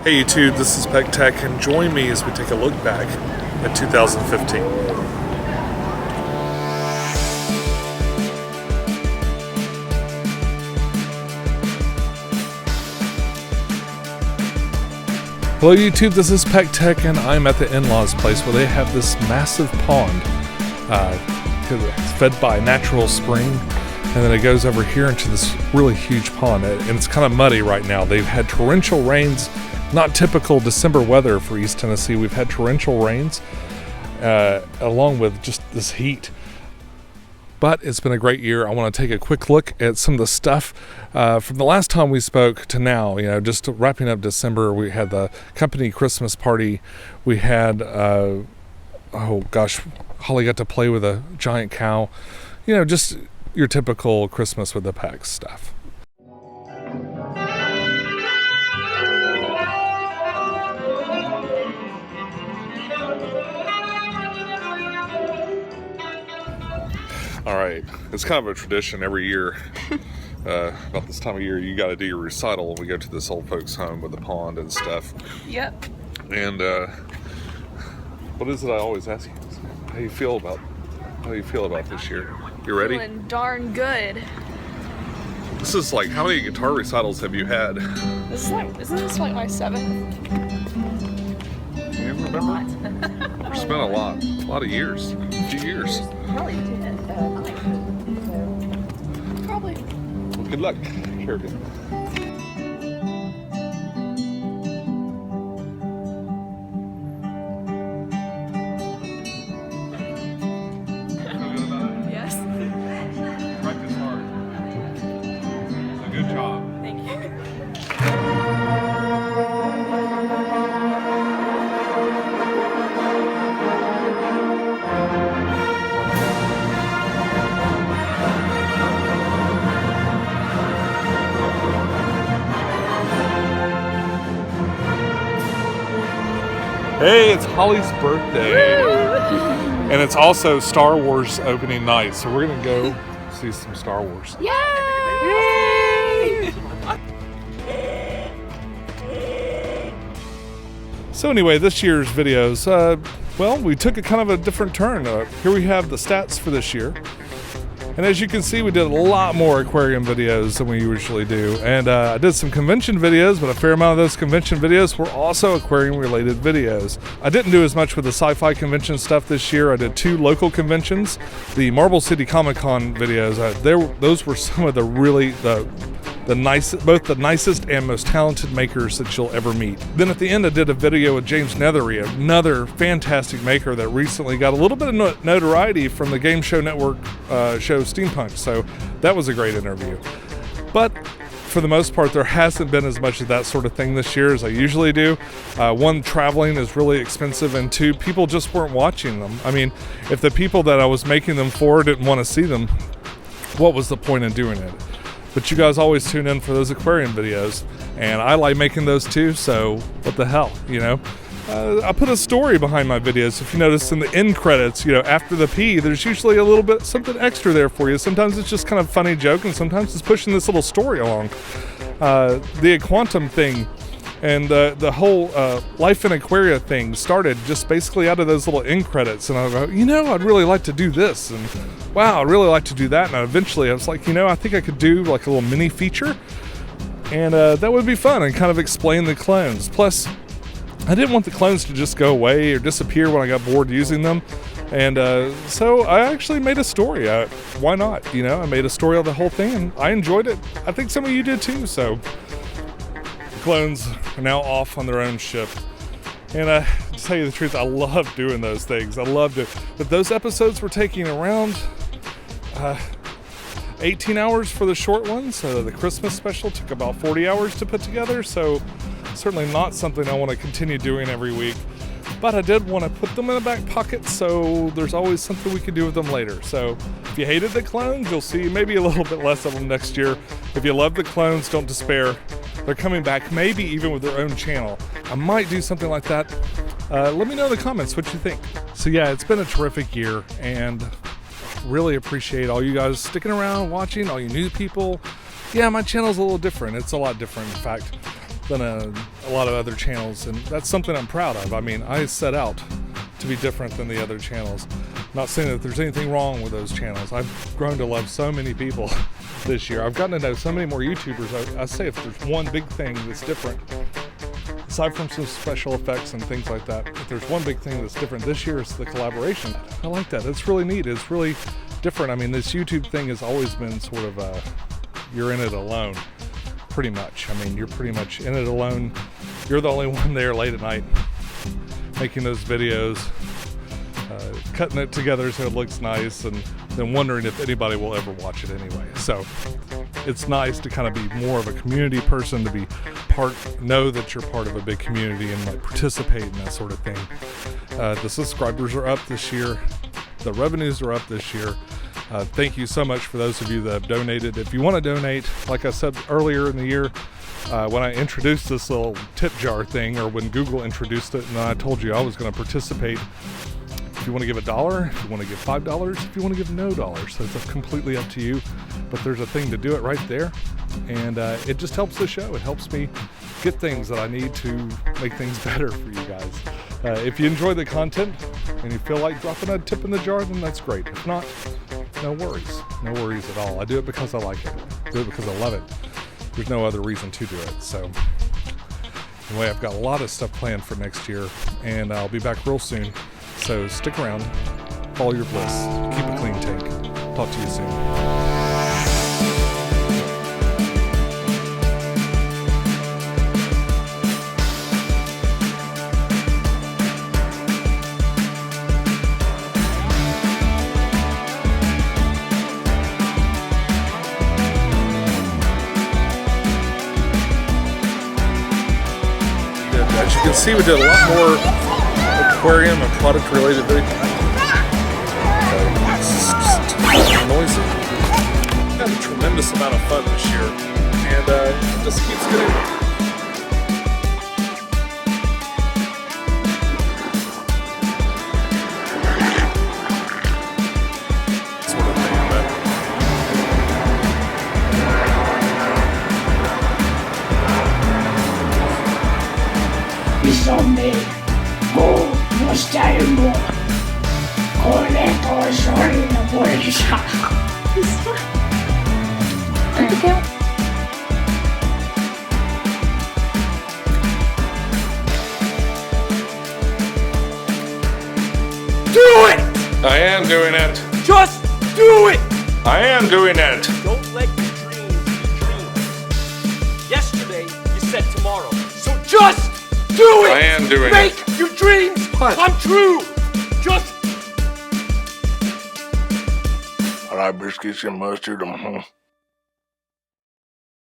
Hey YouTube, this is pecktec, and join me as we take a look back at 2015. Hello YouTube, this is pecktec, and I'm at the in-laws place where they have this massive pond. It's fed by a natural spring, and then it goes over here into this really huge pond, and it's kind of muddy right now. They've had torrential rains, not typical December weather for East Tennessee. We've had torrential rains along with just this heat. But it's been a great year. I want to take a quick look at some of the stuff from the last time we spoke to now. You know, just wrapping up December, we had the company Christmas party. We had, oh gosh, Holly got to play with a giant cow. You know, just your typical Christmas with the PAX stuff. All right, it's kind of a tradition every year. About this time of year, you got to do your recital. We go to this old folks' home with the pond and stuff. Yep. And what is it I always ask you? How do you feel about this year? You ready? Feeling darn good. This is like, how many guitar recitals have you had? Isn't this like my 7th? Do you remember? It's been a lot of years, a few years. Probably 10. Probably. Well, good luck, Kerrigan. Yes. Practice hard. So good job. Thank you. Hey, it's Holly's birthday. And it's also Star Wars opening night, so we're gonna go see some Star Wars. Yay! So anyway, this year's videos, well, we took a kind of a different turn. Here we have the stats for this year. And as you can see, we did a lot more aquarium videos than we usually do. And I did some convention videos, but a fair amount of those convention videos were also aquarium-related videos. I didn't do as much with the sci-fi convention stuff this year. I did 2 local conventions. The Marble City Comic-Con videos, those were some of the really, the nicest, both the nicest and most talented makers that you'll ever meet. Then at the end, I did a video with James Nethery, another fantastic maker that recently got a little bit of notoriety from the Game Show Network show Steampunk, so that was a great interview. But for the most part, there hasn't been as much of that sort of thing this year as I usually do. 1, traveling is really expensive, and 2, people just weren't watching them. I mean, if the people that I was making them for didn't want to see them, what was the point in doing it? But you guys always tune in for those aquarium videos, and I like making those too, so what the hell, you know? I put a story behind my videos. If you notice in the end credits, you know, after the P, there's usually a little bit something extra there for you. Sometimes it's just kind of funny joke, and sometimes it's pushing this little story along. The quantum thing and the whole Life in Aquaria thing started just basically out of those little end credits, and I go, you know, I'd really like to do this, and wow, I'd really like to do that, and eventually I was like, you know, I think I could do like a little mini feature, and that would be fun, and kind of explain the clones. Plus, I didn't want the clones to just go away or disappear when I got bored using them, and so I actually made a story. Why not? You know, I made a story of the whole thing, and I enjoyed it. I think some of you did too, so the clones are now off on their own ship. And to tell you the truth, I love doing those things. I loved it. But those episodes were taking around 18 hours for the short ones. So the Christmas special took about 40 hours to put together. So certainly not something I want to continue doing every week. But I did want to put them in the back pocket, so there's always something we can do with them later. So if you hated the clones, you'll see maybe a little bit less of them next year. If you love the clones, don't despair. They're coming back, maybe even with their own channel. I might do something like that. Let me know in the comments what you think. So yeah, it's been a terrific year, and really appreciate all you guys sticking around, watching, all you new people. Yeah, my channel's a little different. It's a lot different, in fact. than a lot of other channels, and that's something I'm proud of. I mean, I set out to be different than the other channels. Not saying that there's anything wrong with those channels. I've grown to love so many people this year. I've gotten to know so many more YouTubers. I say if there's one big thing that's different, aside from some special effects and things like that, if there's one big thing that's different this year, it's the collaboration. I like that. It's really neat. It's really different. I mean, this YouTube thing has always been sort of you're in it alone, pretty much. I mean, you're pretty much in it alone. You're the only one there late at night making those videos, cutting it together so it looks nice, and then wondering if anybody will ever watch it anyway. So it's nice to kind of be more of a community person, to be know that you're part of a big community and like participate in that sort of thing. The subscribers are up this year. The revenues are up this year. Thank you so much for those of you that have donated. If you want to donate, like I said earlier in the year, when I introduced this little tip jar thing, or when Google introduced it, and I told you I was going to participate. If you want to give $1, if you want to give $5, if you want to give no dollars, so it's completely up to you. But there's a thing to do it right there, and it just helps the show. It helps me get things that I need to make things better for you guys. If you enjoy the content and you feel like dropping a tip in the jar, then that's great. If not, no worries. No worries at all. I do it because I like it. I do it because I love it. There's no other reason to do it. So anyway, I've got a lot of stuff planned for next year, and I'll be back real soon. So stick around, follow your bliss, keep a clean tank. Talk to you soon. As you can see, we did a lot more aquarium and product related videos. It's just noisy. We had a tremendous amount of fun this year, and it just keeps getting sort of thing, Bisogna mostrarlo con le cose in polizia. Do it! I am doing it. Just do it! I am doing it. Don't let your dreams be dreams. Yesterday, you said tomorrow. So just do it! I am doing Make it. your dreams come true! Just... All right, biscuits and mustard.